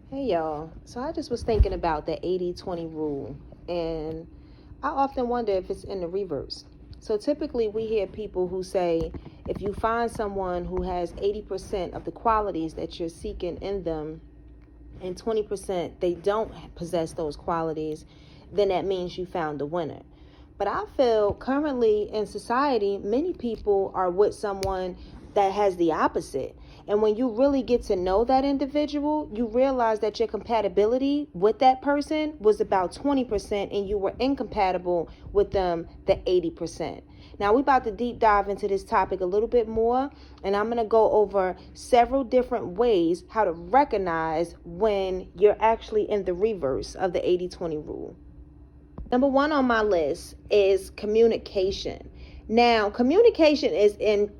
Hey y'all. So I just was thinking about the 80-20 rule, and I often wonder if it's in the reverse. So typically we hear people who say if you find someone who has 80% of the qualities that you're seeking in them and 20% they don't possess those qualities, then that means you found the winner. But I feel currently in society, many people are with someone that has the opposite. And when you really get to know that individual, you realize that your compatibility with that person was about 20% and you were incompatible with them the 80%. Now we're about to deep dive into this topic a little bit more, and I'm going to go over several different ways how to recognize when you're actually in the reverse of the 80-20 rule. Number one on my list is communication. Now, communication is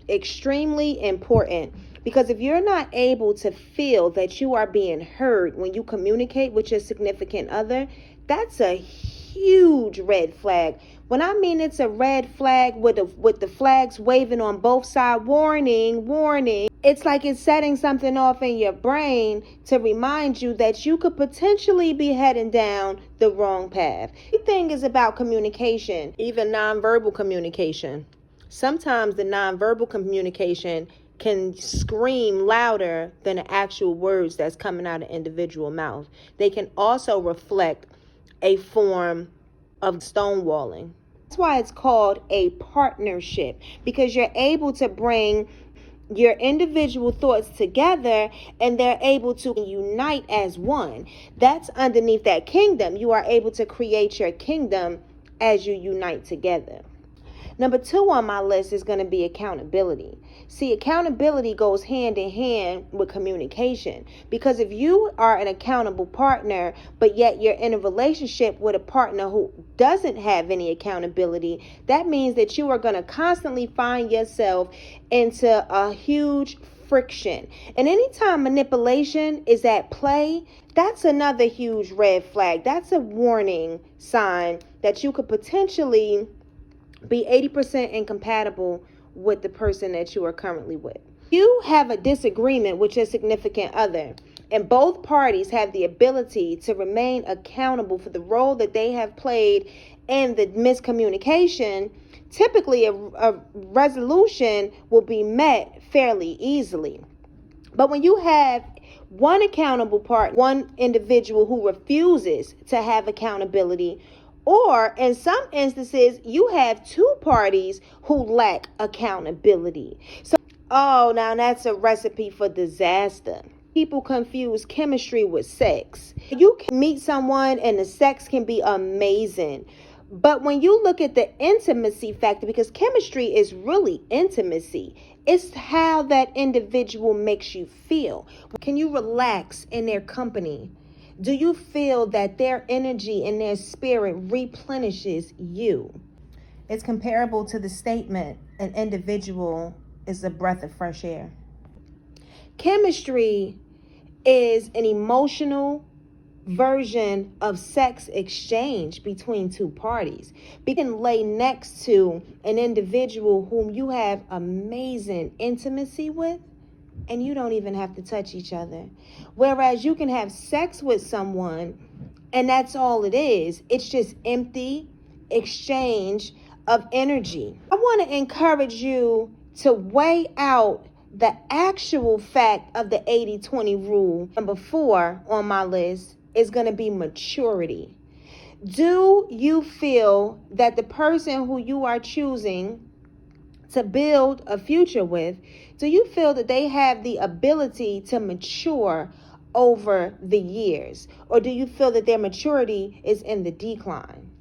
extremely important because if you're not able to feel that you are being heard when you communicate with your significant other, that's a huge red flag. When I mean it's a red flag with the flags waving on both sides, warning, warning. It's like it's setting something off in your brain to remind you that you could potentially be heading down the wrong path. Everything is about communication, even nonverbal communication. Sometimes the nonverbal communication can scream louder than the actual words that's coming out of individual mouth. They can also reflect a form of stonewalling. That's why it's called a partnership, because you're able to bring your individual thoughts together and they're able to unite as one. That's underneath that kingdom. You are able to create your kingdom as you unite together. Number two on my list is going to be accountability. See, accountability goes hand in hand with communication, because if you are an accountable partner, but yet you're in a relationship with a partner who doesn't have any accountability, that means that you are going to constantly find yourself into a huge friction. And anytime manipulation is at play, that's another huge red flag. That's a warning sign that you could potentially be 80% incompatible with the person that you are currently with. You have a disagreement with your significant other, and both parties have the ability to remain accountable for the role that they have played in the miscommunication. Typically, a resolution will be met fairly easily. But when you have one accountable part, one individual who refuses to have accountability, or in some instances, you have two parties who lack accountability. So, oh, now that's a recipe for disaster. People confuse chemistry with sex. You can meet someone and the sex can be amazing. But when you look at the intimacy factor, because chemistry is really intimacy, it's how that individual makes you feel. Can you relax in their company? Do you feel that their energy and their spirit replenishes you? It's comparable to the statement, an individual is a breath of fresh air. Chemistry is an emotional version of sex exchange between two parties. You can lay next to an individual whom you have amazing intimacy with, and you don't even have to touch each other. Whereas you can have sex with someone and that's all it is. It's just empty exchange of energy. I want to encourage you to weigh out the actual fact of the 80-20 rule. Number 4 on my list is going to be maturity. Do you feel that the person who you are choosing to build a future with, do you feel that they have the ability to mature over the years? Or do you feel that their maturity is in the decline?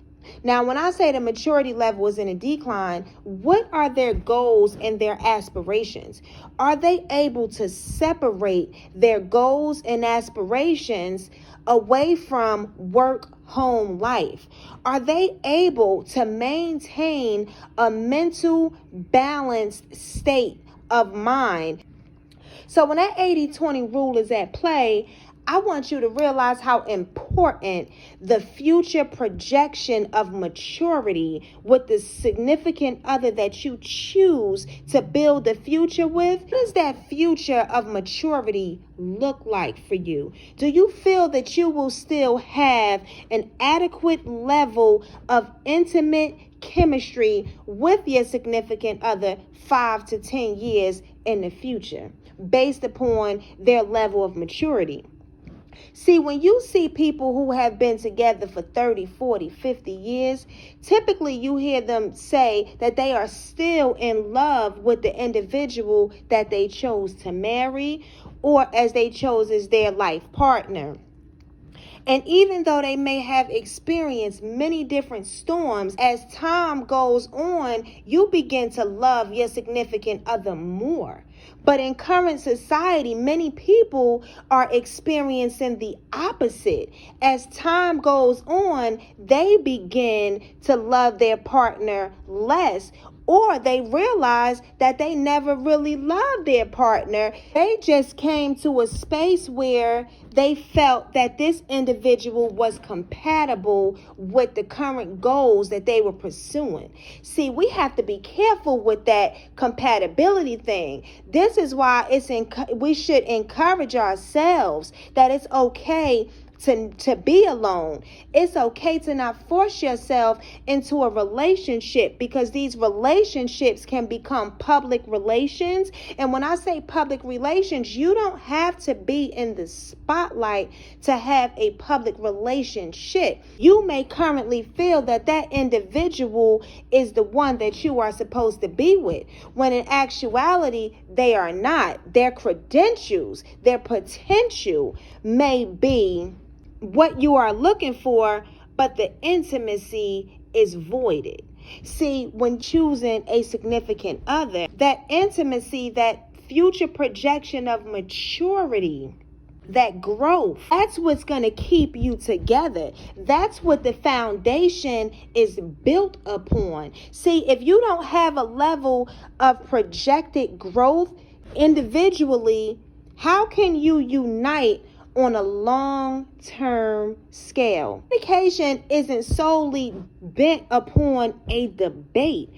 Now, when I say the maturity level is in a decline, what are their goals and their aspirations? Are they able to separate their goals and aspirations away from work home life? Are they able to maintain a mental balanced state of mind? So when that 80-20 rule is at play, I want you to realize how important the future projection of maturity with the significant other that you choose to build the future with. What does that future of maturity look like for you? Do you feel that you will still have an adequate level of intimate chemistry with your significant other 5 to 10 years in the future based upon their level of maturity? See, when you see people who have been together for 30, 40, 50 years, typically you hear them say that they are still in love with the individual that they chose to marry or as they chose as their life partner. And even though they may have experienced many different storms, as time goes on, you begin to love your significant other more. But in current society, many people are experiencing the opposite. As time goes on, they begin to love their partner less, or they realize that they never really loved their partner. They just came to a space where they felt that this individual was compatible with the current goals that they were pursuing. See, we have to be careful with that compatibility thing. This is why we should encourage ourselves that it's okay to be alone. It's okay to not force yourself into a relationship, because these relationships can become public relations. And when I say public relations, you don't have to be in the spotlight to have a public relationship. You may currently feel that that individual is the one that you are supposed to be with, when in actuality, they are not. Their credentials, their potential may be what you are looking for, but the intimacy is voided. See, when choosing a significant other, that intimacy, that future projection of maturity, that growth, that's what's going to keep you together. That's what the foundation is built upon. See, if you don't have a level of projected growth individually, how can you unite on a long-term scale? Communication isn't solely bent upon a debate,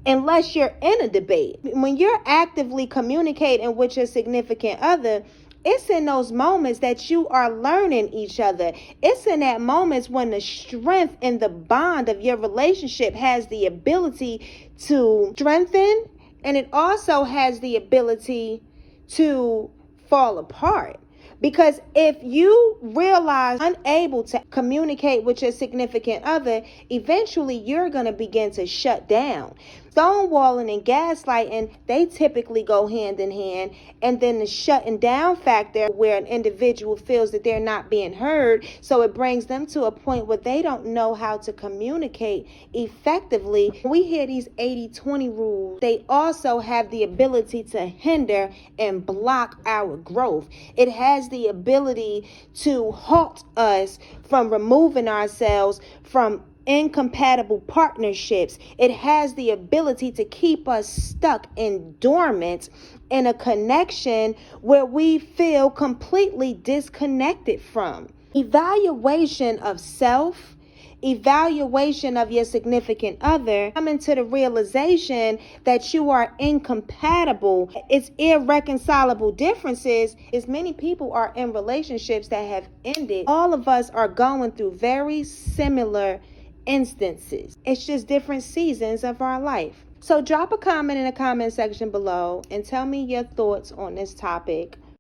unless you're in a debate. When you're actively communicating with your significant other, it's in those moments that you are learning each other. It's in that moments when the strength and the bond of your relationship has the ability to strengthen, and it also has the ability to fall apart. Because if you realize unable to communicate with your significant other, eventually you're going to begin to shut down. Stonewalling and gaslighting, they typically go hand in hand. And then the shutting down factor, where an individual feels that they're not being heard, so it brings them to a point where they don't know how to communicate effectively. We hear these 80-20 rules. They also have the ability to hinder and block our growth. It has the ability to halt us from removing ourselves from incompatible partnerships. It has the ability to keep us stuck and dormant in a connection where we feel completely disconnected from. Evaluation of self, evaluation of your significant other, coming to the realization that you are incompatible. It's irreconcilable differences. As many people are in relationships that have ended, all of us are going through very similar instances. It's just different seasons of our life. So drop a comment in the comment section below and tell me your thoughts on this topic.